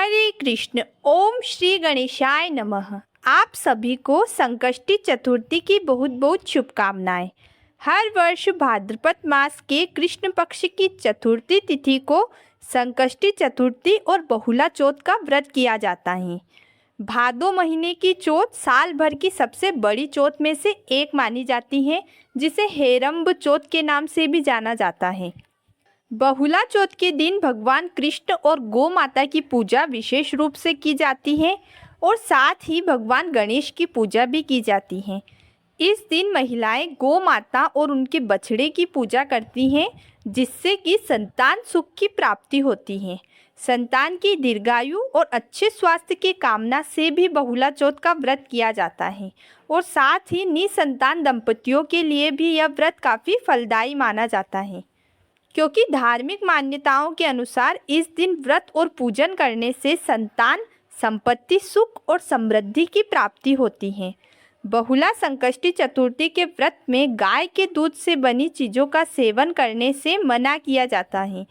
हरे कृष्ण। ओम श्री गणेशाय नमः। आप सभी को संकष्टी चतुर्थी की बहुत बहुत शुभकामनाएं। हर वर्ष भाद्रपद मास के कृष्ण पक्ष की चतुर्थी तिथि को संकष्टी चतुर्थी और बहुला चौथ का व्रत किया जाता है। भादो महीने की चौथ साल भर की सबसे बड़ी चौथ में से एक मानी जाती है, जिसे हेरंब चौथ के नाम से भी जाना जाता है। बहुला चौथ के दिन भगवान कृष्ण और गौ माता की पूजा विशेष रूप से की जाती है और साथ ही भगवान गणेश की पूजा भी की जाती है। इस दिन महिलाएं गौ माता और उनके बछड़े की पूजा करती हैं, जिससे कि संतान सुख की प्राप्ति होती है। संतान की दीर्घायु और अच्छे स्वास्थ्य की कामना से भी बहुला चौथ का व्रत किया जाता है और साथ ही निसंतान दंपतियों के लिए भी यह व्रत काफ़ी फलदायी माना जाता है, क्योंकि धार्मिक मान्यताओं के अनुसार इस दिन व्रत और पूजन करने से संतान, संपत्ति, सुख और समृद्धि की प्राप्ति होती है। बहुला संकष्टी चतुर्थी के व्रत में गाय के दूध से बनी चीज़ों का सेवन करने से मना किया जाता है।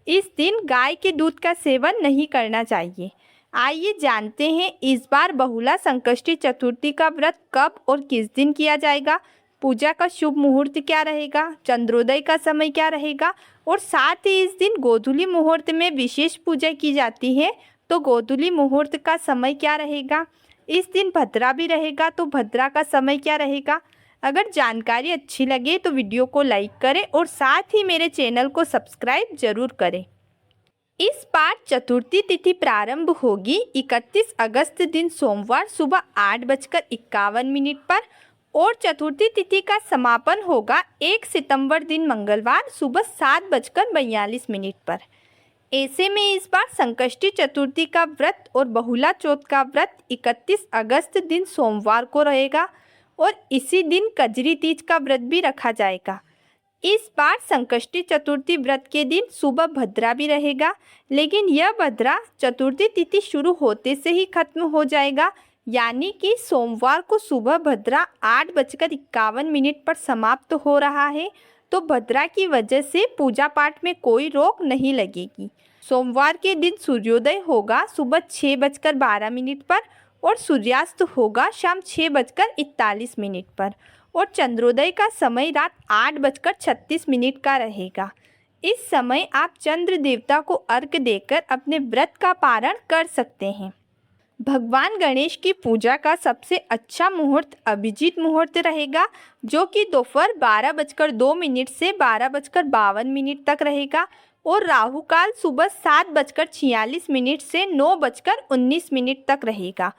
इस दिन गाय के दूध का सेवन नहीं करना चाहिए। आइए जानते हैं इस बार बहुला संकष्टी चतुर्थी का व्रत कब और किस दिन किया जाएगा, पूजा का शुभ मुहूर्त क्या रहेगा, चंद्रोदय का समय क्या रहेगा और साथ ही इस दिन गोधूली मुहूर्त में विशेष पूजा की जाती है, तो गोधूली मुहूर्त का समय क्या रहेगा। इस दिन भद्रा भी रहेगा, तो भद्रा का समय क्या रहेगा। अगर जानकारी अच्छी लगे तो वीडियो को लाइक करें और साथ ही मेरे चैनल को सब्सक्राइब जरूर करें। इस बार चतुर्थी तिथि प्रारंभ होगी 31 अगस्त दिन सोमवार सुबह 8:51 पर और चतुर्थी तिथि का समापन होगा 1 सितंबर दिन मंगलवार सुबह 7:42 पर। ऐसे में इस बार संकष्टी चतुर्थी का व्रत और बहुला चौथ का व्रत 31 अगस्त दिन सोमवार को रहेगा और इसी दिन कजरी तीज का व्रत भी रखा जाएगा। इस बार संकष्टी चतुर्थी व्रत के दिन सुबह भद्रा भी रहेगा, लेकिन यह भद्रा चतुर्थी तिथि शुरू होते से ही खत्म हो जाएगा, यानी कि सोमवार को सुबह भद्रा 8:51 पर समाप्त हो रहा है, तो भद्रा की वजह से पूजा पाठ में कोई रोक नहीं लगेगी। सोमवार के दिन सूर्योदय होगा सुबह 6:12 पर और सूर्यास्त होगा शाम 6:41 पर और चंद्रोदय का समय रात 8:36 का रहेगा। इस समय आप चंद्र देवता को अर्घ्य देकर अपने व्रत का पारण कर सकते हैं। भगवान गणेश की पूजा का सबसे अच्छा मुहूर्त अभिजीत मुहूर्त रहेगा, जो कि दोपहर 12:02 से 12:52 तक रहेगा और राहु काल सुबह 7:46 से 9:19 तक रहेगा।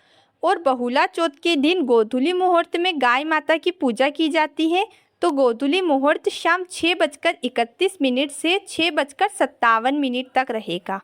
और बहुला चौथ के दिन गोधूली मुहूर्त में गाय माता की पूजा की जाती है, तो गोधूली मुहूर्त शाम 6:31 से 6:57 तक रहेगा।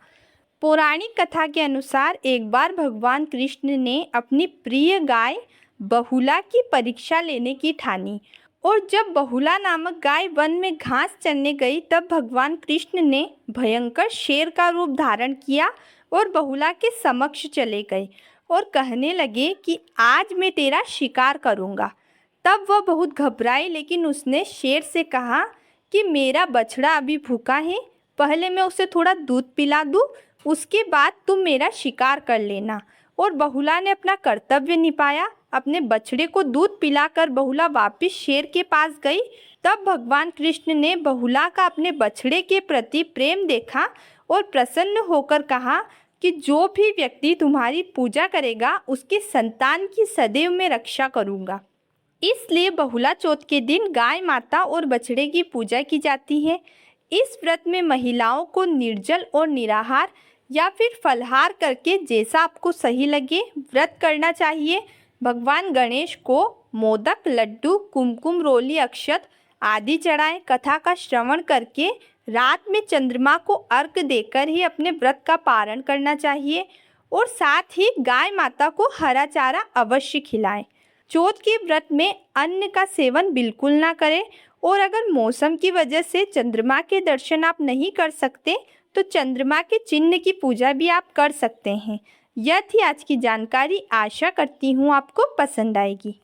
पौराणिक कथा के अनुसार एक बार भगवान कृष्ण ने अपनी प्रिय गाय बहुला की परीक्षा लेने की ठानी और जब बहुला नामक गाय वन में घास चरने गई, तब भगवान कृष्ण ने भयंकर शेर का रूप धारण किया और बहुला के समक्ष चले गए और कहने लगे कि आज मैं तेरा शिकार करूँगा। तब वह बहुत घबराई, लेकिन उसने शेर से कहा कि मेरा बछड़ा अभी भूखा है, पहले मैं उसे थोड़ा दूध पिला दूँ, उसके बाद तुम मेरा शिकार कर लेना। और बहुला ने अपना कर्तव्य निभाया। अपने बछड़े को दूध पिलाकर बहुला वापस शेर के पास गई। तब भगवान कृष्ण ने बहुला का अपने बछड़े के प्रति प्रेम देखा और प्रसन्न होकर कहा कि जो भी व्यक्ति तुम्हारी पूजा करेगा उसकी संतान की सदैव मैं रक्षा करूँगा। इसलिए बहुला चौथ के दिन गाय माता और बछड़े की पूजा की जाती है। इस व्रत में महिलाओं को निर्जल और निराहार या फिर फलाहार करके जैसा आपको सही लगे व्रत करना चाहिए। भगवान गणेश को मोदक, लड्डू, कुमकुम, रोली, अक्षत आदि चढ़ाएं। कथा का श्रवण करके रात में चंद्रमा को अर्घ्य देकर ही अपने व्रत का पारण करना चाहिए और साथ ही गाय माता को हरा चारा अवश्य खिलाएं। चौथ के व्रत में अन्न का सेवन बिल्कुल ना करें और अगर मौसम की वजह से चंद्रमा के दर्शन आप नहीं कर सकते, तो चंद्रमा के चिन्ह की पूजा भी आप कर सकते हैं। यह थी आज की जानकारी। आशा करती हूँ आपको पसंद आएगी।